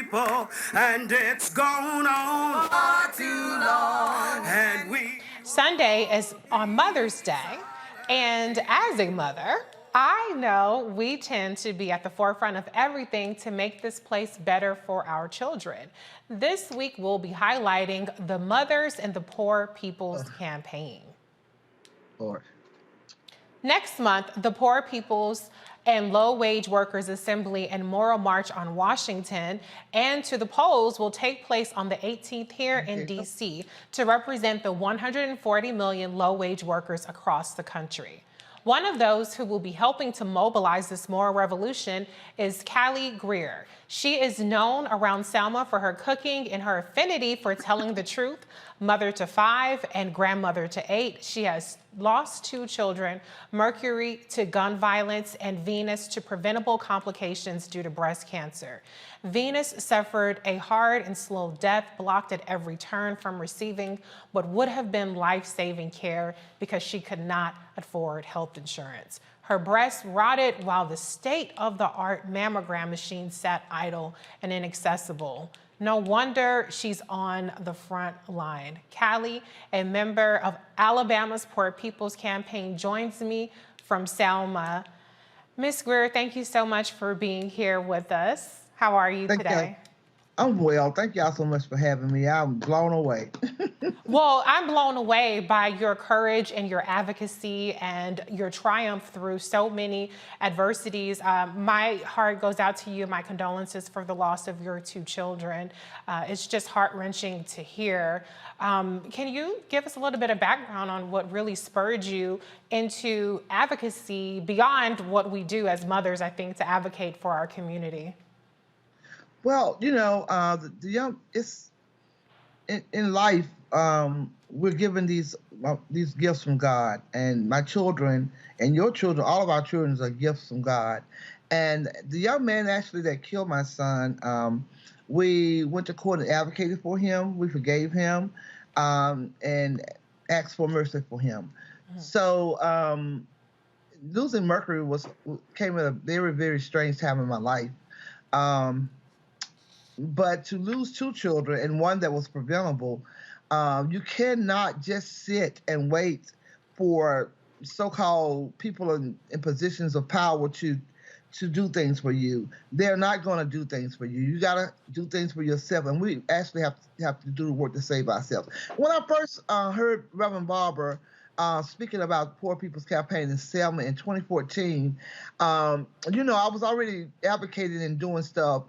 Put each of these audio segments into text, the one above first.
people, and it's gone on far too long. And Sunday is on Mother's Day, and as a mother, I know we tend to be at the forefront of everything to make this place better for our children. This week, we'll be highlighting the Mothers and the Poor People's Campaign. Lord. Next month, the Poor People's and Low-Wage Workers Assembly and Moral March on Washington and to the polls will take place on the 18th here in D.C. to represent the 140 million low-wage workers across the country. One of those who will be helping to mobilize this moral revolution is Callie Greer. She is known around Selma for her cooking and her affinity for telling the truth. Mother to 5 and grandmother to 8, she has lost 2 children, Mercury to gun violence and Venus to preventable complications due to breast cancer. Venus suffered a hard and slow death, blocked at every turn from receiving what would have been life-saving care because she could not afford health insurance. Her breast rotted while the state-of-the-art mammogram machine sat idle and inaccessible. No wonder she's on the front line. Callie, a member of Alabama's Poor People's Campaign, joins me from Selma. Ms. Greer, thank you so much for being here with us. How are you today? I'm well. Thank y'all so much for having me. I'm blown away. Well, I'm blown away by your courage and your advocacy and your triumph through so many adversities. My heart goes out to you. My condolences for the loss of your 2 children. It's just heart-wrenching to hear. Can you give us a little bit of background on what really spurred you into advocacy beyond what we do as mothers, I think, to advocate for our community? Well, you know, the young, it's in life, we're given these gifts from God, and my children and your children, all of our children are gifts from God. And the young man actually that killed my son, we went to court and advocated for him. We forgave him, and asked for mercy for him. Mm-hmm. So losing Mercury came at a very, very strange time in my life. But to lose 2 children and one that was preventable, you cannot just sit and wait for so-called people in positions of power to do things for you. They're not going to do things for you. You got to do things for yourself, and we actually have to do the work to save ourselves. When I first heard Reverend Barber speaking about Poor People's Campaign in Selma in 2014, you know, I was already advocating and doing stuff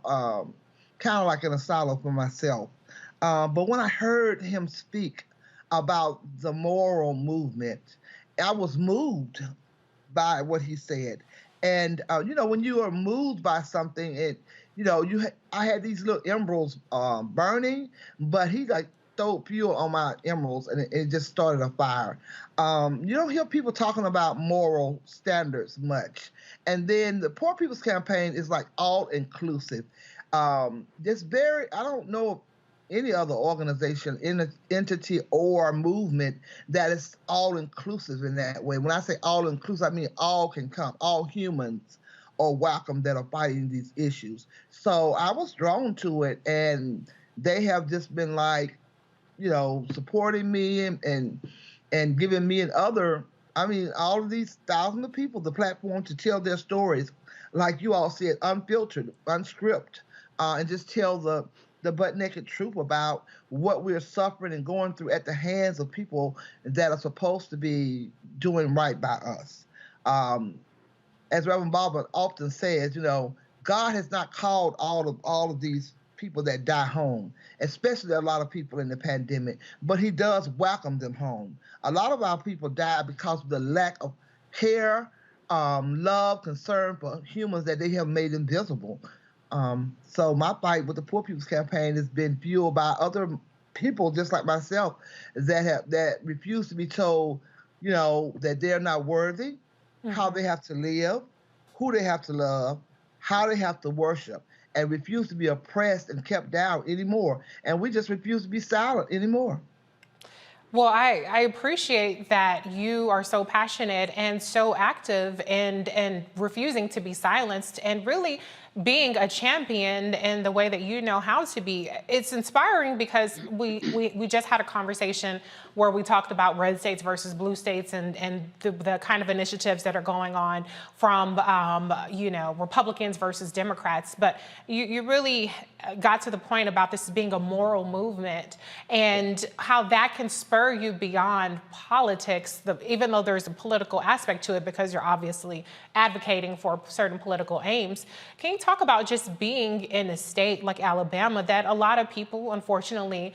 kind of like an asylum for myself. But when I heard him speak about the moral movement, I was moved by what he said. And, you know, when you are moved by something, I had these little emeralds burning, but he like threw fuel on my emeralds and it just started a fire. You don't hear people talking about moral standards much. And then the Poor People's Campaign is like all inclusive. I don't know of any other organization, entity, or movement that is all inclusive in that way. When I say all inclusive, I mean all can come, all humans are welcome that are fighting these issues. So I was drawn to it, and they have just been like, you know, supporting me and giving me and other, all of these thousands of people the platform to tell their stories, like you all said, unfiltered, unscripted. And just tell the butt-naked truth about what we're suffering and going through at the hands of people that are supposed to be doing right by us. As Reverend Barber often says, you know, God has not called all of these people that die home, especially a lot of people in the pandemic, but he does welcome them home. A lot of our people die because of the lack of care, love, concern for humans that they have made invisible. So my fight with the Poor People's Campaign has been fueled by other people just like myself that refuse to be told, you know, that they're not worthy, mm-hmm. how they have to live, who they have to love, how they have to worship, and refuse to be oppressed and kept down anymore. And we just refuse to be silent anymore. Well, I appreciate that you are so passionate and so active and refusing to be silenced and really being a champion in the way that you know how to be. It's inspiring because we just had a conversation where we talked about red states versus blue states and the kind of initiatives that are going on from Republicans versus Democrats. But you really got to the point about this being a moral movement and how that can spur you beyond politics, even though there's a political aspect to it because you're obviously advocating for certain political aims. Can you talk about just being in a state like Alabama that a lot of people, unfortunately,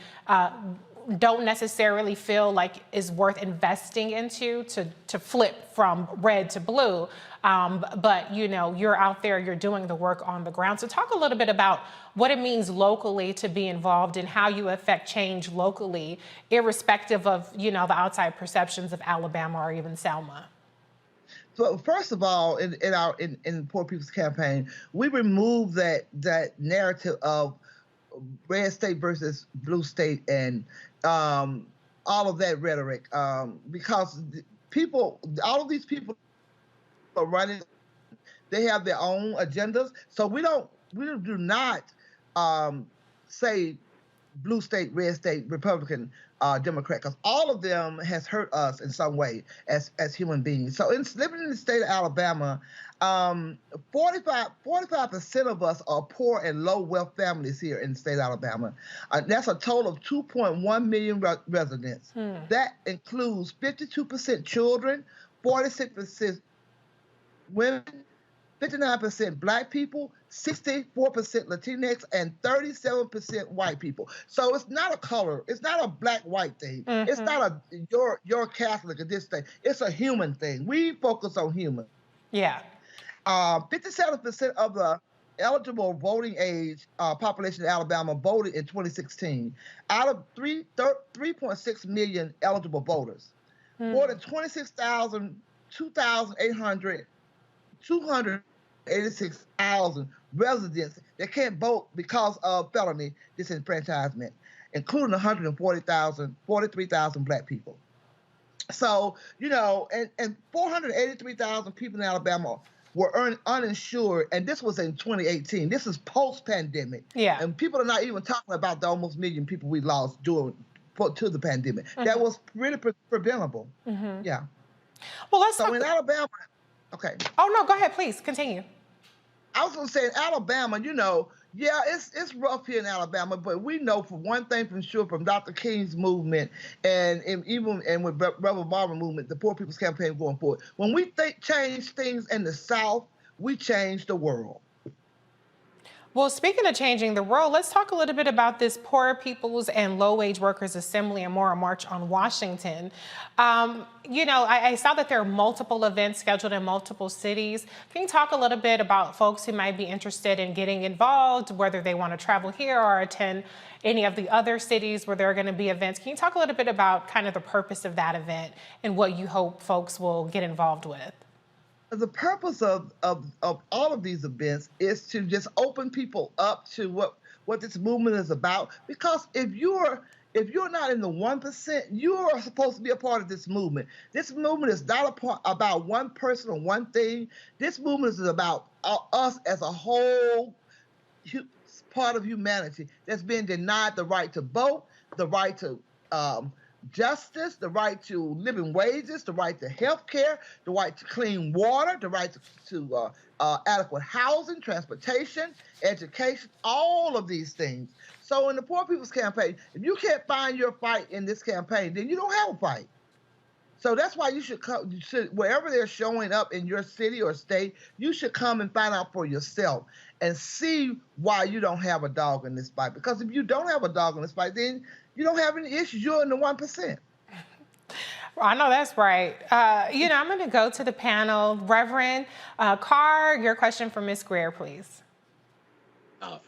don't necessarily feel like is worth investing into to flip from red to blue. But you're out there, you're doing the work on the ground. So talk a little bit about what it means locally to be involved and how you affect change locally, irrespective of, the outside perceptions of Alabama or even Selma. So first of all, in Poor People's Campaign, we removed that narrative of red state versus blue state and all of that rhetoric, because all of these people are running. They have their own agendas, so we do not say blue state, red state, Republican, Democrat, because all of them has hurt us in some way as human beings. So living in the state of Alabama, 45% of us are poor and low wealth families here in the state of Alabama. That's a total of 2.1 million residents. That includes 52% children, 46% women, 59% Black people, 64% Latinx, and 37% white people. So it's not a color. It's not a black-white thing. It's not you're Catholic or this thing. It's a human thing. We focus on human. Yeah. 57% of the eligible voting age population in Alabama voted in 2016. Out of 3.6 million eligible voters, more than 286,000 residents that can't vote because of felony disenfranchisement, including 43,000 Black people. So, and 483,000 people in Alabama were uninsured, and this was in 2018. This is post-pandemic. Yeah. And people are not even talking about the almost million people we lost to the pandemic. That was really preventable. Yeah. Well, let's talk. So in Alabama, okay. Oh, no, go ahead, please, continue. I was going to say, in Alabama, yeah, it's rough here in Alabama, but we know for one thing for sure from Dr. King's movement and with Reverend Marvin movement, the Poor People's Campaign going forward, when we change things in the South, we change the world. Well, speaking of changing the world, let's talk a little bit about this Poor People's and Low-Wage Workers Assembly and Moral March on Washington. I saw that there are multiple events scheduled in multiple cities. Can you talk a little bit about folks who might be interested in getting involved, whether they want to travel here or attend any of the other cities where there are going to be events? Can you talk a little bit about kind of the purpose of that event and what you hope folks will get involved with? The purpose of all of these events is to just open people up to what this movement is about. Because if you're not in the 1%, you are supposed to be a part of this movement. This movement is not about one person or one thing. This movement is about us as a whole part of humanity that's been denied the right to vote, the right to justice, the right to living wages, the right to health care, the right to clean water, the right to adequate housing, transportation, education, all of these things. So in the Poor People's Campaign, if you can't find your fight in this campaign, then you don't have a fight. So that's why you should come, wherever they're showing up in your city or state, you should come and find out for yourself and see why you don't have a dog in this fight. Because if you don't have a dog in this fight, then you don't have any issues. You're in the 1%. Well, I know that's right. I'm going to go to the panel. Reverend Carr, your question for Ms. Greer, please.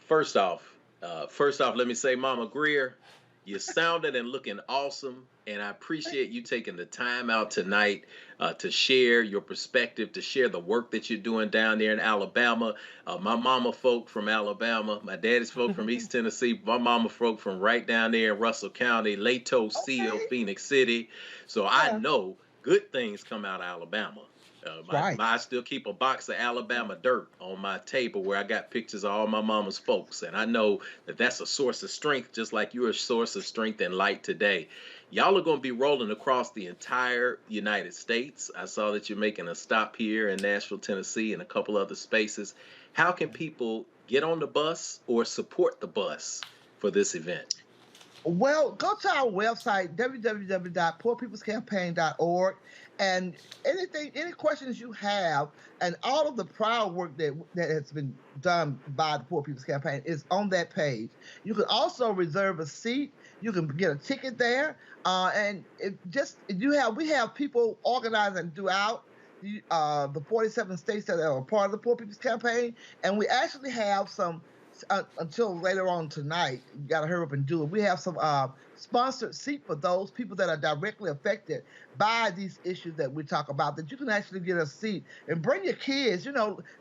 First off, let me say, Mama Greer, You're sounding and looking awesome, and I appreciate you taking the time out tonight to share your perspective, to share the work that you're doing down there in Alabama. My mama folk from Alabama, my daddy's folk from East Tennessee, my mama folk from right down there in Russell County, Lato, Seal, Okay. Phoenix City. So I Yeah. know good things come out of Alabama. Right. I still keep a box of Alabama dirt on my table where I got pictures of all my mama's folks. And I know that that's a source of strength, just like you're a source of strength and light today. Y'all are going to be rolling across the entire United States. I saw that you're making a stop here in Nashville, Tennessee, and a couple other spaces. How can people get on the bus or support the bus for this event? Well, go to our website, www.poorpeoplescampaign.org, and any questions you have, and all of the prior work that has been done by the Poor People's Campaign is on that page. You can also reserve a seat. You can get a ticket there, and we have people organizing throughout the 47 states that are a part of the Poor People's Campaign, and we actually have some until later on tonight. You got to hurry up and do it. We have some sponsored seat for those people that are directly affected by these issues that we talk about, that you can actually get a seat and bring your kids,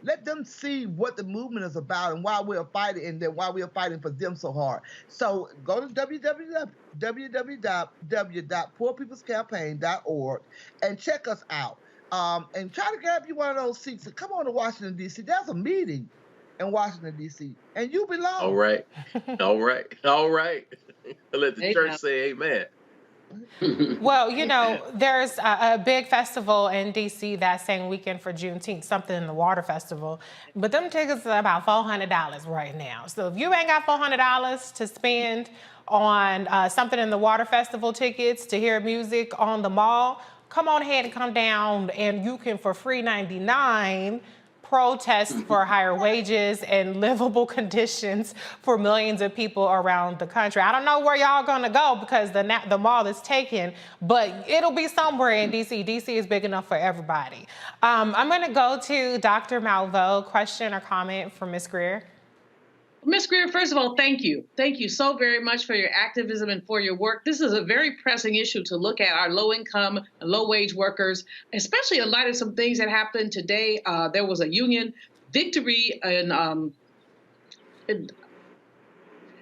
let them see what the movement is about and why we're fighting, and then why we're fighting for them so hard. So go to www.poorpeoplescampaign.org and check us out. And try to grab you one of those seats and come on to Washington, D.C. There's a meeting in Washington, D.C., and you All belong. right. All right. All right. Let the church Amen. say amen. Well, there's a big festival in DC that same weekend for Juneteenth, something in the Water Festival. But them tickets are about $400 right now. So if you ain't got $400 to spend on something in the Water Festival tickets to hear music on the mall, come on ahead and come down, and you can, for free 99, protest for higher wages and livable conditions for millions of people around the country. I don't know where y'all gonna go because the mall is taken, but it'll be somewhere in DC. DC is big enough for everybody. I'm gonna go to Dr. Malveaux. Question or comment from Ms. Greer? Ms. Greer, first of all, thank you. Thank you so very much for your activism and for your work. This is a very pressing issue to look at our low-income and low-wage workers, especially in light of some things that happened today. There was a union victory in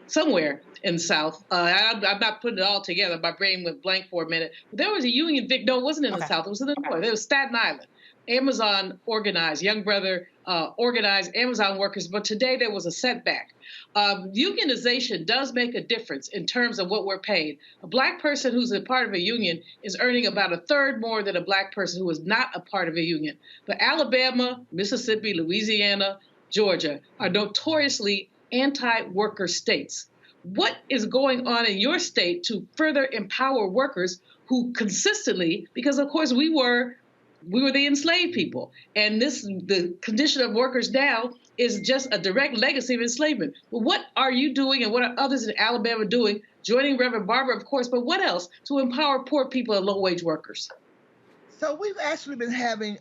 somewhere in the South. I'm not putting it all together. My brain went blank for a minute. There was a union victory. No, it wasn't in the South. It was in the North. It was Staten Island. Amazon organized, Young Brother organized Amazon workers, but today there was a setback. Unionization does make a difference in terms of what we're paid. A Black person who's a part of a union is earning about a third more than a Black person who is not a part of a union. But Alabama, Mississippi, Louisiana, Georgia are notoriously anti-worker states. What is going on in your state to further empower workers who consistently, because of course we were the enslaved people, and the condition of workers now is just a direct legacy of enslavement. But what are you doing, and what are others in Alabama doing, joining Reverend Barber, of course, but what else to empower poor people and low-wage workers? So we've actually been having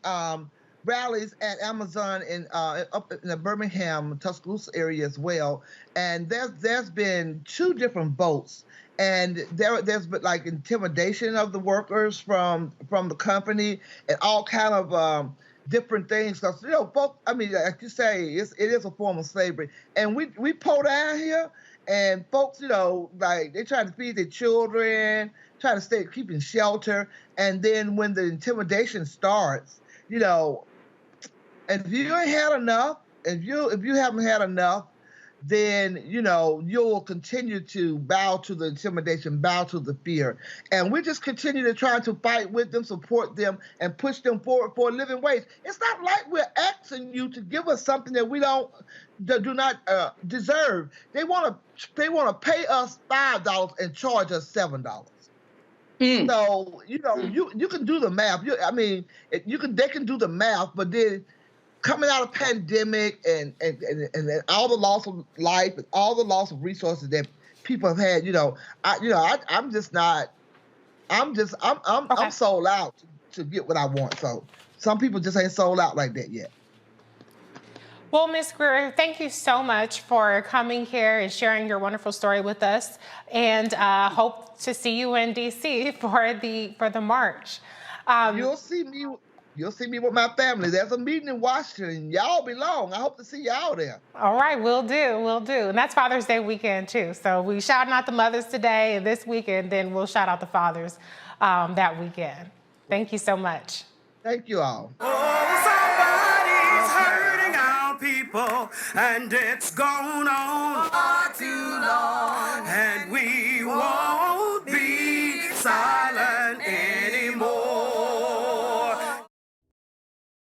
rallies at Amazon up in the Birmingham, Tuscaloosa area as well, and there's been two different votes. And there's been like intimidation of the workers from the company, and all kind of different things. Because folks, I mean, like you say, it is a form of slavery. And we pull down here, and folks, like they try to feed their children, try to keeping shelter, and then when the intimidation starts, and if you ain't had enough, if you haven't had enough, then you'll continue to bow to the intimidation, bow to the fear, and we just continue to try to fight with them, support them, and push them forward for a living wage. It's not like we're asking you to give us something that we do not deserve. They want to pay us $5 and charge us $7. So you can do the math. They can do the math, but then coming out of pandemic and all the loss of life and all the loss of resources that people have had, I'm sold out to get what I want. So some people just ain't sold out like that yet. Well, Ms. Greer, thank you so much for coming here and sharing your wonderful story with us. And hope to see you in DC for the march. You'll see me. You'll see me with my family. There's a meeting in Washington. Y'all belong. I hope to see y'all there. All right, we'll do. And that's Father's Day weekend too. So we shouting out the mothers today and this weekend, then we'll shout out the fathers that weekend. Thank you so much. Thank you all. Oh, somebody's hurting our people, and it's going on.